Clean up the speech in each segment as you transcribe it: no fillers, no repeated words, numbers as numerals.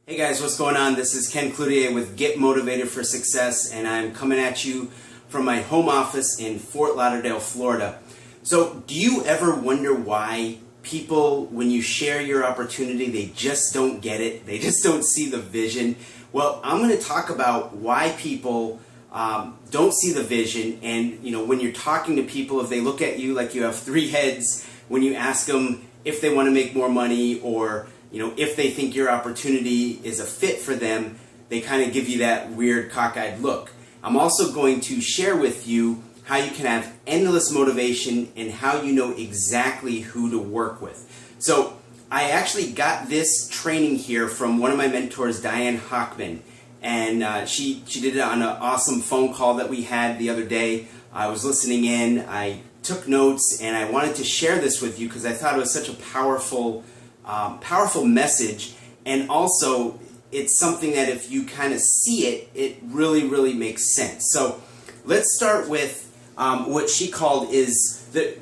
Hey guys, what's going on? This is Ken Cloutier with Get Motivated for Success, and I'm coming at you from my home office in Fort Lauderdale, Florida. So, do you ever wonder why people, when you share your opportunity, they just don't get it? They just don't see the vision? Well, I'm going to talk about why people don't see the vision, and when you're talking to people, if they look at you like you have three heads, when you ask them if they want to make more money or if they think your opportunity is a fit for them, they kind of give you that weird cockeyed look. I'm also going to share with you how you can have endless motivation and how you know exactly who to work with. So I actually got this training here from one of my mentors, Diane Hockman, and she did it on an awesome phone call that we had the other day. I was listening in, I took notes, and I wanted to share this with you because I thought it was such a powerful message, and also it's something that if you kind of see it, it really makes sense. So let's start with what she called is that,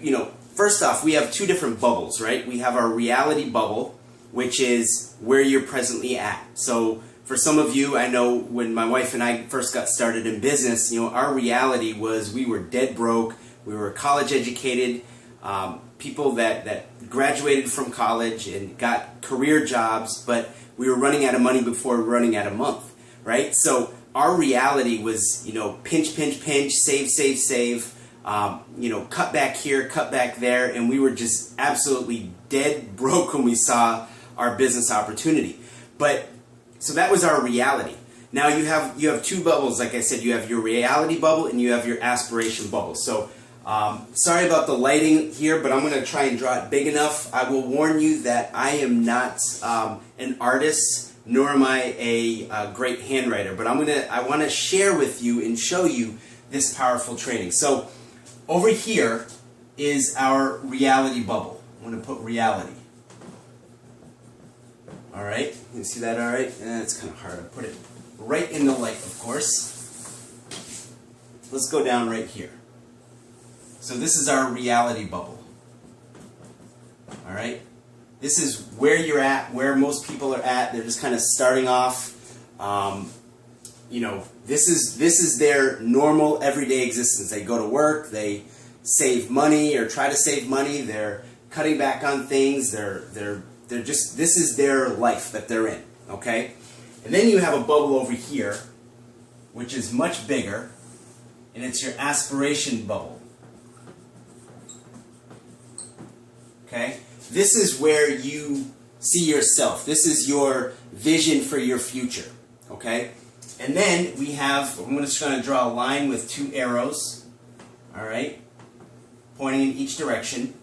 first off, we have two different bubbles, right? We have our reality bubble, which is where you're presently at. So for some of you, I know when my wife and I first got started in business, our reality was we were dead broke, we were college educated, people that graduated from college and got career jobs, but we were running out of money before we were running out of month, right? So our reality was, pinch, save, cut back here, cut back there, and we were just absolutely dead broke when we saw our business opportunity. But so that was our reality. Now you have two bubbles, like I said. You have your reality bubble and you have your aspiration bubble. So sorry about the lighting here, but I'm going to try and draw it big enough. I will warn you that I am not an artist, nor am I a great handwriter, but I want to share with you and show you this powerful training. So over here is our reality bubble. I'm going to put reality. All right, you see that all right? It's kind of hard. I put it right in the light, of course. Let's go down right here. So this is our reality bubble. All right? This is where you're at, where most people are at. They're just kind of starting off. This is their normal everyday existence. They go to work, they save money or try to save money, they're cutting back on things, they're just, this is their life that they're in, okay? And then you have a bubble over here, which is much bigger, and it's your aspiration bubble. Okay? This is where you see yourself. This is your vision for your future. Okay? And then we have, I'm just going to draw a line with two arrows. Alright? Pointing in each direction.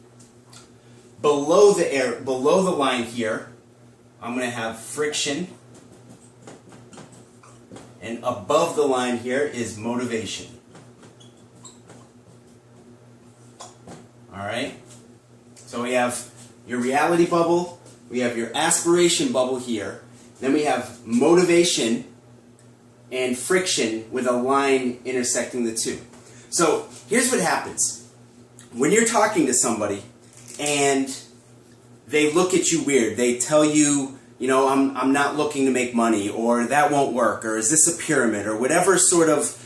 Below the line here, I'm going to have friction. And above the line here is motivation. Alright? So we have your reality bubble, we have your aspiration bubble here, then we have motivation and friction with a line intersecting the two. So here's what happens. When you're talking to somebody and they look at you weird, they tell you, I'm not looking to make money, or that won't work, or is this a pyramid, or whatever sort of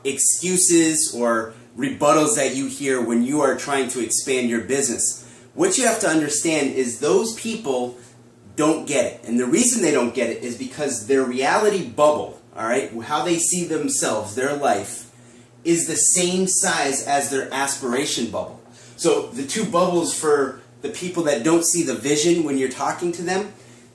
excuses or rebuttals that you hear when you are trying to expand your business. What you have to understand is those people don't get it. And the reason they don't get it is because their reality bubble, all right, how they see themselves, their life, is the same size as their aspiration bubble. So the two bubbles for the people that don't see the vision when you're talking to them,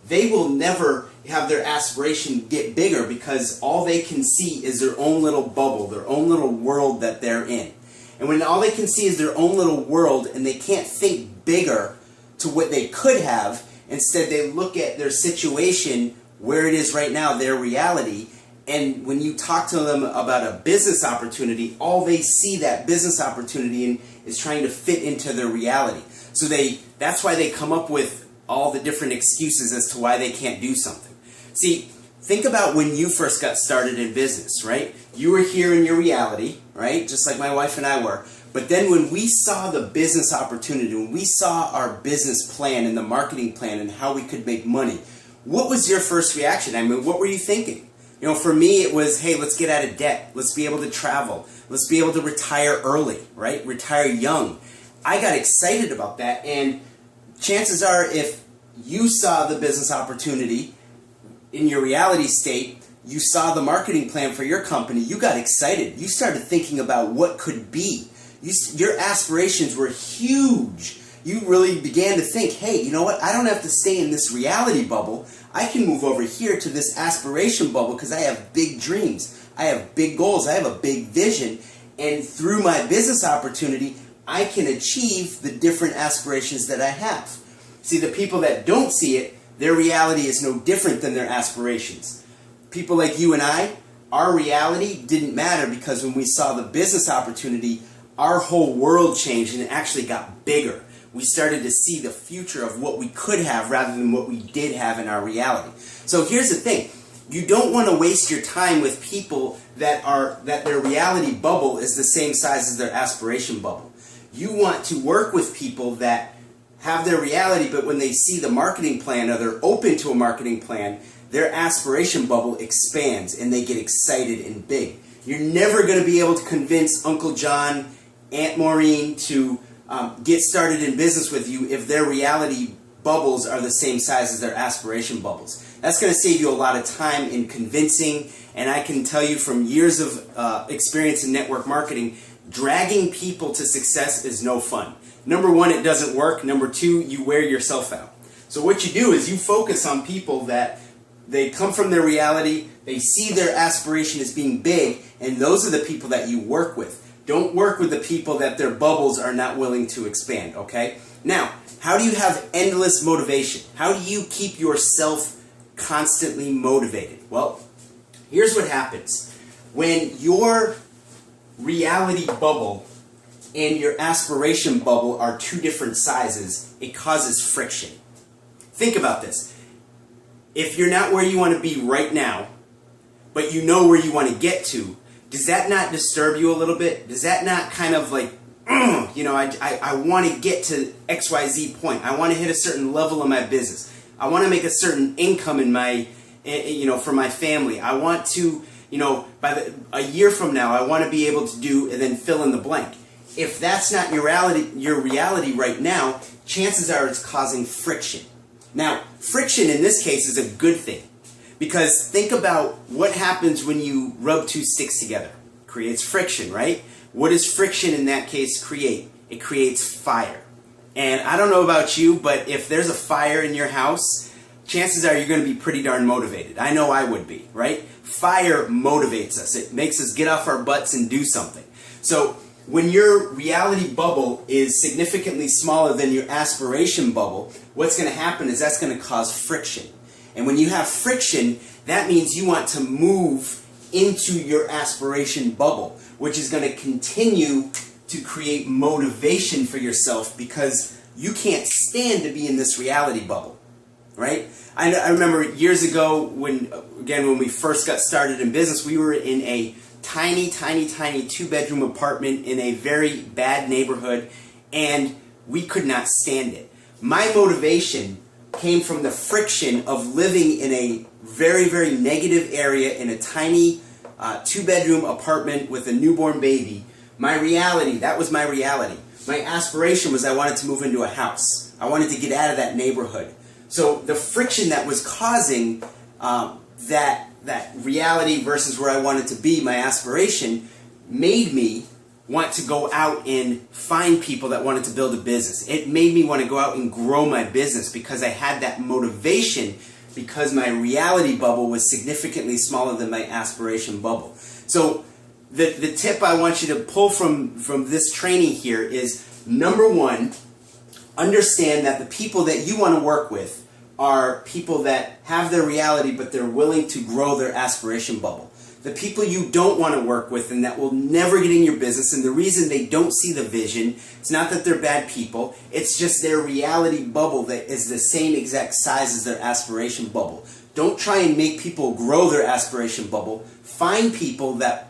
they will never have their aspiration get bigger because all they can see is their own little bubble, their own little world that they're in. And when all they can see is their own little world and they can't think bigger to what they could have, instead they look at their situation where it is right now, their reality, and when you talk to them about a business opportunity, all they see that business opportunity in is trying to fit into their reality. So that's why they come up with all the different excuses as to why they can't do something. See, think about when you first got started in business, right? You were here in your reality, right? Just like my wife and I were. But then when we saw the business opportunity, when we saw our business plan and the marketing plan and how we could make money, what was your first reaction? I mean, what were you thinking? You know, for me, it was, hey, let's get out of debt. Let's be able to travel. Let's be able to retire early, right? Retire young. I got excited about that, and chances are if you saw the business opportunity in your reality state, you saw the marketing plan for your company, you got excited. You started thinking about what could be. Your aspirations were huge. You really began to think, hey, you know what? I don't have to stay in this reality bubble. I can move over here to this aspiration bubble because I have big dreams. I have big goals. I have a big vision. And through my business opportunity, I can achieve the different aspirations that I have. See, the people that don't see it, their reality is no different than their aspirations. People like you and I, our reality didn't matter because when we saw the business opportunity, our whole world changed and it actually got bigger. We started to see the future of what we could have rather than what we did have in our reality. So here's the thing. You don't want to waste your time with people that their reality bubble is the same size as their aspiration bubble. You want to work with people that have their reality, but when they see the marketing plan or they're open to a marketing plan, their aspiration bubble expands and they get excited and big. You're never going to be able to convince Uncle John, Aunt Maureen to get started in business with you if their reality bubbles are the same size as their aspiration bubbles. That's going to save you a lot of time in convincing, and I can tell you from years of experience in network marketing, dragging people to success is no fun. Number one, it doesn't work. Number two, you wear yourself out. So what you do is you focus on people that they come from their reality, they see their aspiration as being big, and those are the people that you work with. Don't work with the people that their bubbles are not willing to expand, okay? Now, how do you have endless motivation? How do you keep yourself constantly motivated? Well, here's what happens. When your reality bubble and your aspiration bubble are two different sizes, it causes friction. Think about this. If you're not where you want to be right now, but you know where you want to get to, does that not disturb you a little bit? Does that not kind of like, you know, I want to get to XYZ point. I want to hit a certain level in my business. I want to make a certain income in my, you know, for my family. I want to, you know, a year from now, I want to be able to do, and then fill in the blank. If that's not your reality right now, chances are it's causing friction. Now, friction in this case is a good thing. Because think about what happens when you rub two sticks together. It creates friction, right? What does friction in that case create? It creates fire. And I don't know about you, but if there's a fire in your house, chances are you're going to be pretty darn motivated. I know I would be, right? Fire motivates us. It makes us get off our butts and do something. So when your reality bubble is significantly smaller than your aspiration bubble, what's going to happen is that's going to cause friction. And when you have friction, that means you want to move into your aspiration bubble, which is going to continue to create motivation for yourself because you can't stand to be in this reality bubble, right? I remember years ago when we first got started in business, we were in a tiny two-bedroom apartment in a very bad neighborhood, and we could not stand it. My motivation came from the friction of living in a very negative area in a tiny two-bedroom apartment with a newborn baby. My reality, that was my reality. My aspiration was I wanted to move into a house. I wanted to get out of that neighborhood. So the friction that was causing that reality versus where I wanted to be, my aspiration, made me want to go out and find people that wanted to build a business. It made me want to go out and grow my business because I had that motivation because my reality bubble was significantly smaller than my aspiration bubble. So the tip I want you to pull from this training here is, number one, understand that the people that you want to work with are people that have their reality but they're willing to grow their aspiration bubble. The people you don't want to work with and that will never get in your business, and the reason they don't see the vision, it's not that they're bad people, it's just their reality bubble that is the same exact size as their aspiration bubble. Don't try and make people grow their aspiration bubble. Find people that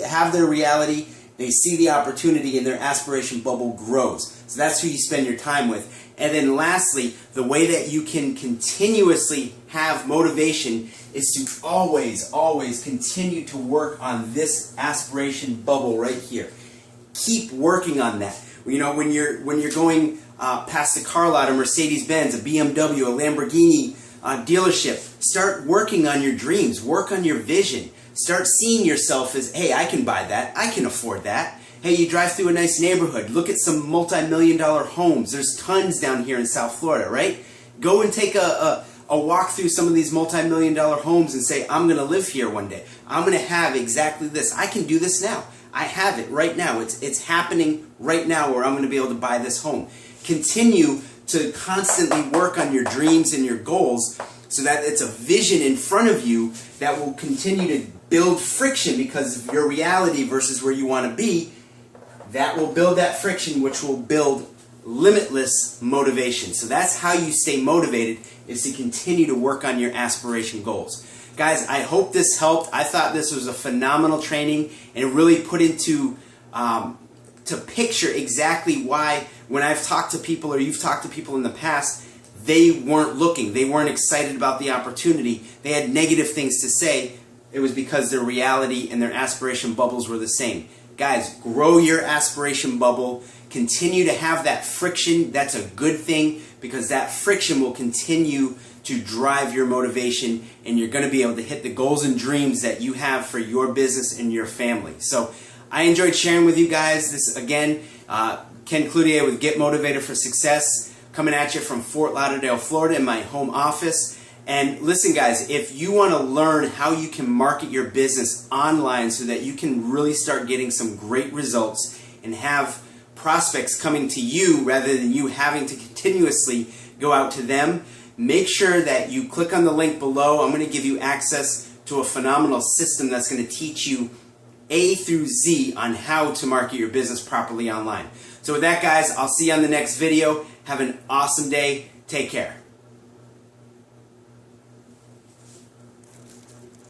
have their reality, they see the opportunity, and their aspiration bubble grows. So that's who you spend your time with. And then lastly, the way that you can continuously have motivation is to always, always continue to work on this aspiration bubble right here. Keep working on that. You know, when you're going past a car lot, a Mercedes-Benz, a BMW, a Lamborghini dealership, start working on your dreams. Work on your vision. Start seeing yourself as, hey, I can buy that. I can afford that. Hey, you drive through a nice neighborhood. Look at some multi-million-dollar homes. There's tons down here in South Florida, right? Go and take a walk through some of these multi-million-dollar homes and say, I'm going to live here one day. I'm going to have exactly this. I can do this now. I have it right now. It's happening right now where I'm going to be able to buy this home. Continue to constantly work on your dreams and your goals so that it's a vision in front of you that will continue to build friction because of your reality versus where you want to be. That will build that friction, which will build limitless motivation. So that's how you stay motivated, is to continue to work on your aspiration goals. Guys, I hope this helped. I thought this was a phenomenal training, and it really put into to picture exactly why when I've talked to people or you've talked to people in the past, they weren't looking. They weren't excited about the opportunity. They had negative things to say. It was because their reality and their aspiration bubbles were the same. Guys, grow your aspiration bubble. Continue to have that friction. That's a good thing because that friction will continue to drive your motivation, and you're going to be able to hit the goals and dreams that you have for your business and your family. So I enjoyed sharing with you guys. This, again, Ken Cloutier with Get Motivated for Success, coming at you from Fort Lauderdale, Florida in my home office. And listen, guys, if you want to learn how you can market your business online so that you can really start getting some great results and have prospects coming to you rather than you having to continuously go out to them, make sure that you click on the link below. I'm going to give you access to a phenomenal system that's going to teach you A through Z on how to market your business properly online. So with that, guys, I'll see you on the next video. Have an awesome day. Take care.